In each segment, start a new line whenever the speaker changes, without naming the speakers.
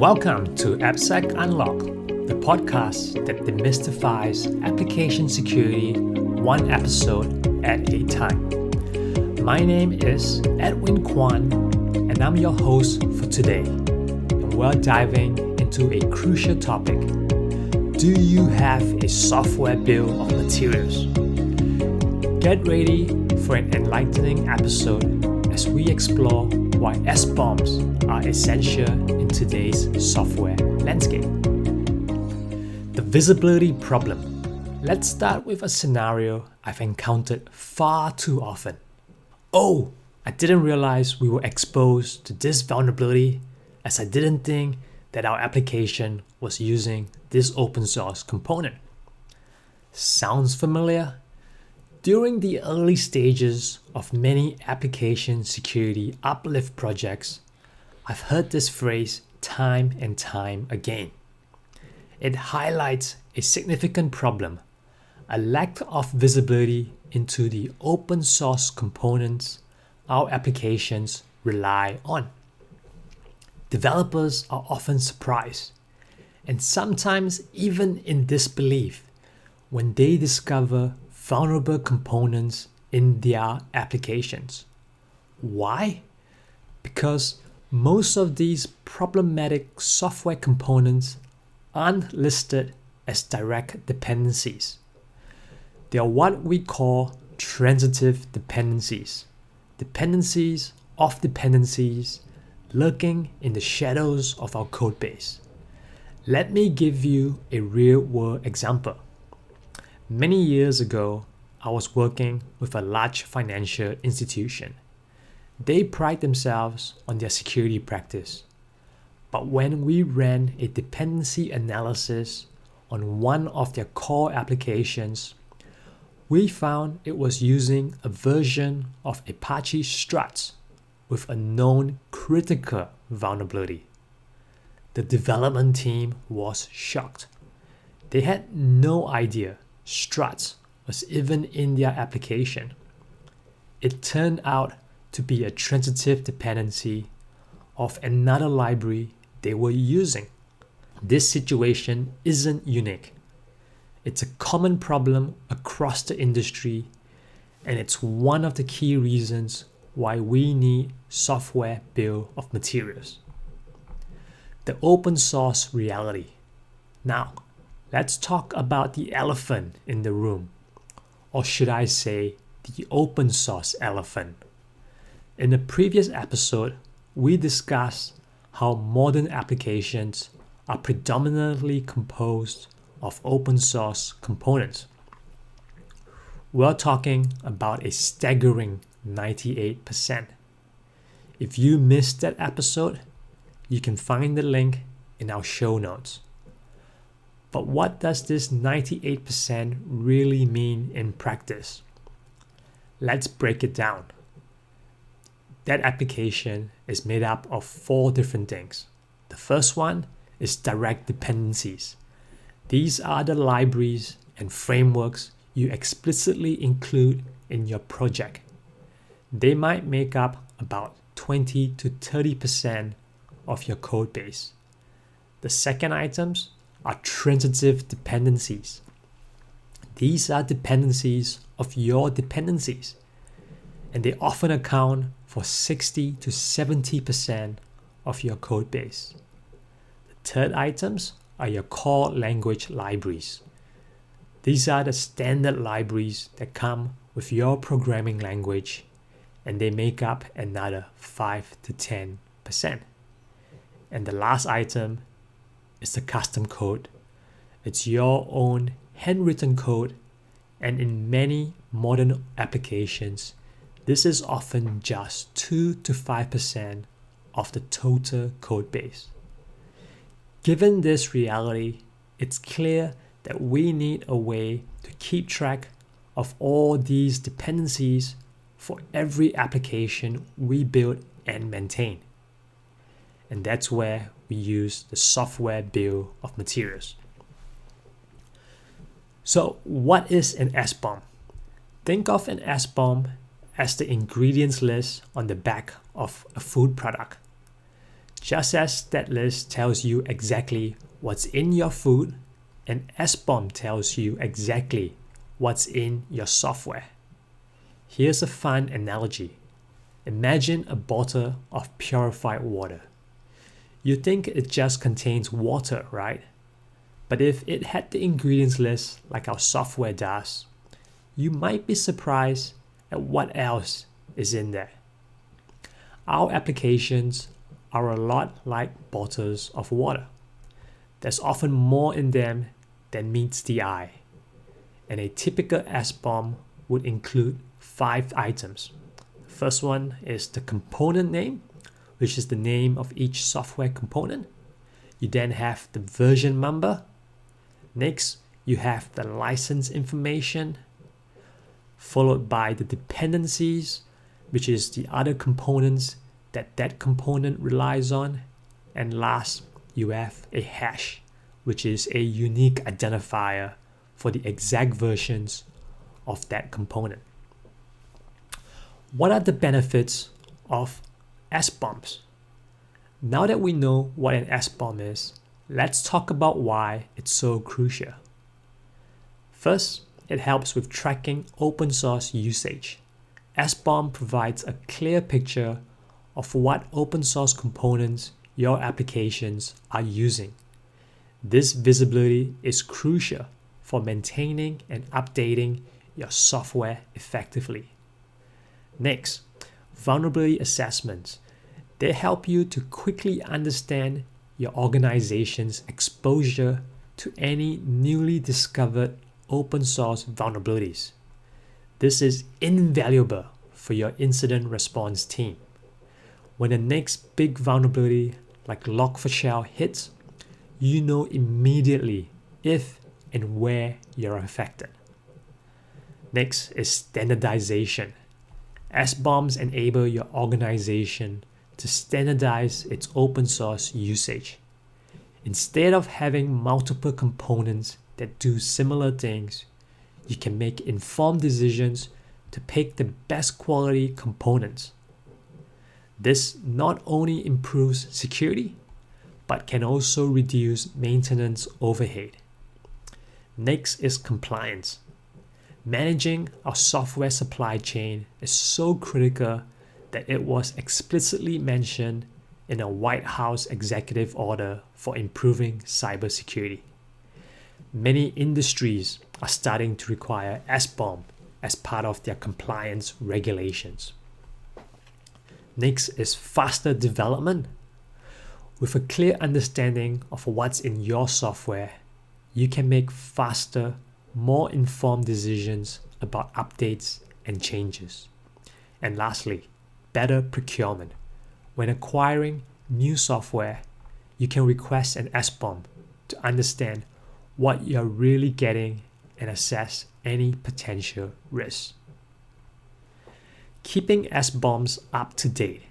Welcome to AppSec Unlocked, the podcast that demystifies application security one episode at a time. My name is Edwin Kwan, and I'm your host for today. And we're diving into a crucial topic. Do you have a software bill of materials? Get ready for an enlightening episode as we explore why SBOMs are essential in today's software landscape. The visibility problem. Let's start with a scenario I've encountered far too often. Oh, I didn't realize we were exposed to this vulnerability as I didn't think that our application was using this open source component. Sounds familiar? During the early stages of many application security uplift projects, I've heard this phrase time and time again. It highlights a significant problem, a lack of visibility into the open source components our applications rely on. Developers are often surprised, and sometimes even in disbelief, when they discover vulnerable components in their applications. Why? Because most of these problematic software components aren't listed as direct dependencies. They are what we call transitive dependencies, dependencies of dependencies lurking in the shadows of our codebase. Let me give you a real-world example. Many years ago, I was working with a large financial institution. They pride themselves on their security practice. But when we ran a dependency analysis on one of their core applications, we found it was using a version of Apache Struts with a known critical vulnerability. The development team was shocked. They had no idea Struts was even in their application. It turned out to be a transitive dependency of another library they were using. This situation isn't unique. It's a common problem across the industry, and it's one of the key reasons why we need software bill of materials. The open source reality. Now, let's talk about the elephant in the room, or should I say, the open source elephant. In the previous episode, we discussed how modern applications are predominantly composed of open source components. We're talking about a staggering 98%. If you missed that episode, you can find the link in our show notes. But what does this 98% really mean in practice? Let's break it down. That application is made up of 4 different things. The first one is direct dependencies. These are the libraries and frameworks you explicitly include in your project. They might make up about 20 to 30% of your code base. The second items are transitive dependencies. These are dependencies of your dependencies, and they often account for 60 to 70% of your code base. The third items are your core language libraries. These are the standard libraries that come with your programming language, and they make up another 5 to 10%. And the last item is the custom code. It's your own handwritten code, and in many modern applications, this is often just 2 to 5% of the total code base. Given this reality, it's clear that we need a way to keep track of all these dependencies for every application we build and maintain. And that's where we use the software bill of materials. So what is an SBOM? Think of an SBOM as the ingredients list on the back of a food product. Just as that list tells you exactly what's in your food, an SBOM tells you exactly what's in your software. Here's a fun analogy. Imagine a bottle of purified water. You think it just contains water, right? But if it had the ingredients list like our software does, you might be surprised at what else is in there. Our applications are a lot like bottles of water. There's often more in them than meets the eye. And a typical SBOM would include 5 items. The first one is the component name, which is the name of each software component. You then have the version number. Next, you have the license information, followed by the dependencies, which is the other components that component relies on. And last, you have a hash, which is a unique identifier for the exact versions of that component. What are the benefits of SBOMs? Now that we know what an SBOM is, let's talk about why it's so crucial. First, it helps with tracking open source usage. SBOM provides a clear picture of what open source components your applications are using. This visibility is crucial for maintaining and updating your software effectively. Next, vulnerability assessments. They help you to quickly understand your organization's exposure to any newly discovered open source vulnerabilities. This is invaluable for your incident response team. When the next big vulnerability like Log4Shell hits, you know immediately if and where you're affected. Next is standardization. SBOMs enable your organization to standardize its open source usage. Instead of having multiple components that do similar things, you can make informed decisions to pick the best quality components. This not only improves security, but can also reduce maintenance overhead. Next is compliance. Managing our software supply chain is so critical that it was explicitly mentioned in a White House executive order for improving cybersecurity. Many industries are starting to require SBOM as part of their compliance regulations. Next is faster development. With a clear understanding of what's in your software, you can make faster, more informed decisions about updates and changes. And lastly, better procurement. When acquiring new software, you can request an SBOM to understand what you're really getting and assess any potential risks. Keeping SBOMs up to date.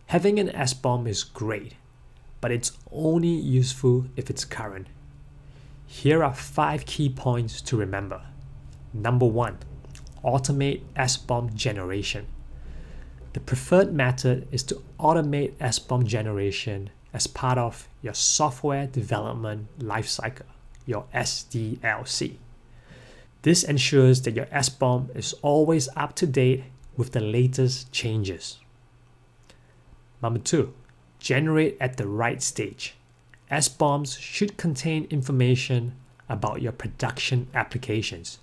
Having an SBOM is great, but it's only useful if it's current. Here are 5 key points to remember. Number 1, automate SBOM generation. The preferred method is to automate SBOM generation as part of your software development lifecycle, your SDLC. This ensures that your SBOM is always up to date with the latest changes. Number 2, generate at the right stage. SBOMs should contain information about your production applications.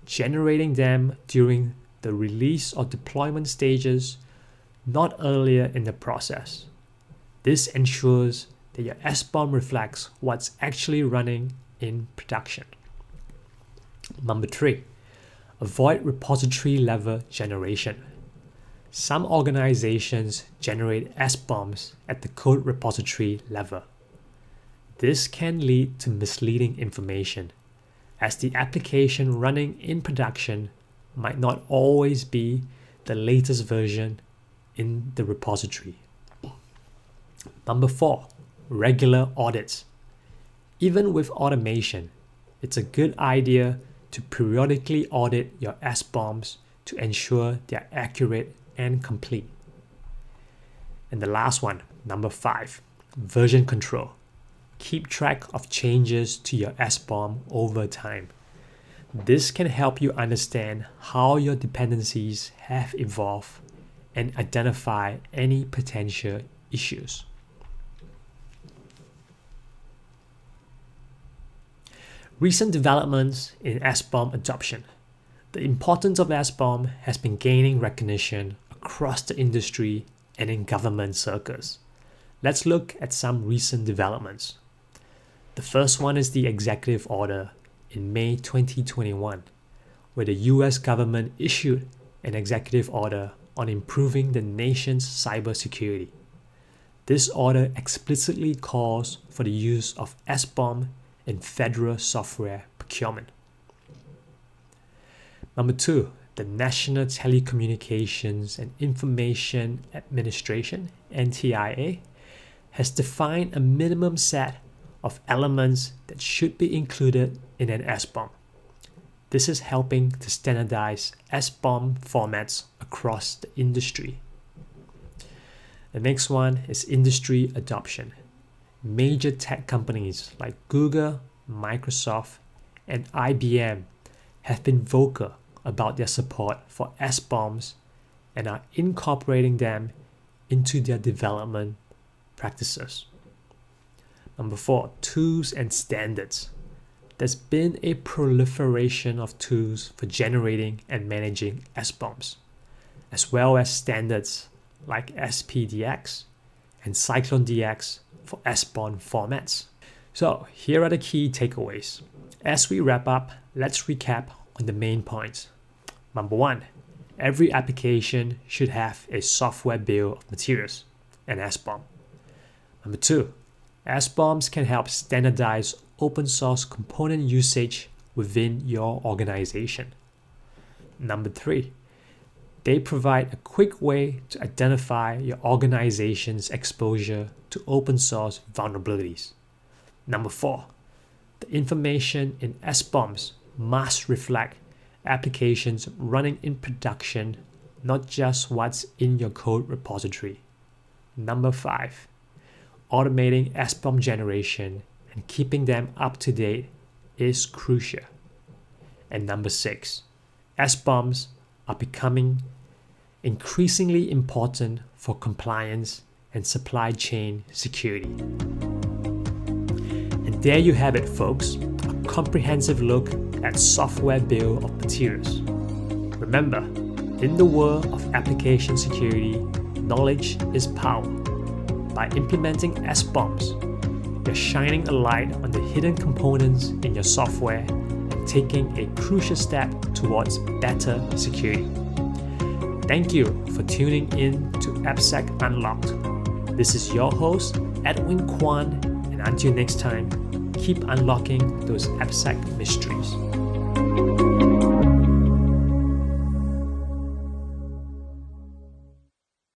Generating them during the release or deployment stages, not earlier in the process. This ensures that your SBOM reflects what's actually running in production. Number 3, avoid repository level generation. Some organizations generate SBOMs at the code repository level. This can lead to misleading information, as the application running in production might not always be the latest version in the repository. Number 4, regular audits. Even with automation, it's a good idea to periodically audit your SBOMs to ensure they're accurate and complete. And the last one, Number 5, version control. Keep track of changes to your SBOM over time. This can help you understand how your dependencies have evolved and identify any potential issues. Recent developments in SBOM adoption. The importance of SBOM has been gaining recognition across the industry and in government circles. Let's look at some recent developments. The first one is the executive order in May 2021, where the US government issued an executive order on improving the nation's cybersecurity. This order explicitly calls for the use of SBOM in federal software procurement. Number 2, the National Telecommunications and Information Administration, NTIA, has defined a minimum set of elements that should be included in an SBOM. This is helping to standardize SBOM formats across the industry. The next one is industry adoption. Major tech companies like Google, Microsoft, and IBM have been vocal about their support for SBOMs and are incorporating them into their development practices. Number 4, tools and standards. There's been a proliferation of tools for generating and managing SBOMs, as well as standards like SPDX and CycloneDX for SBOM formats. So here are the key takeaways. As we wrap up, let's recap on the main points. Number 1, every application should have a software bill of materials, an SBOM. Number 2, SBOMs can help standardize open source component usage within your organization. Number 3, they provide a quick way to identify your organization's exposure to open source vulnerabilities. Number 4, the information in SBOMs must reflect applications running in production, not just what's in your code repository. Number 5, automating SBOM generation and keeping them up to date is crucial. And number 6, SBOMs are becoming increasingly important for compliance and supply chain security. And there you have it, folks, a comprehensive look at software bill of materials. Remember, in the world of application security, knowledge is power. By implementing SBOMs, you're shining a light on the hidden components in your software and taking a crucial step towards better security. Thank you for tuning in to AppSec Unlocked. This is your host, Edwin Kwan, and until next time, keep unlocking those AppSec mysteries.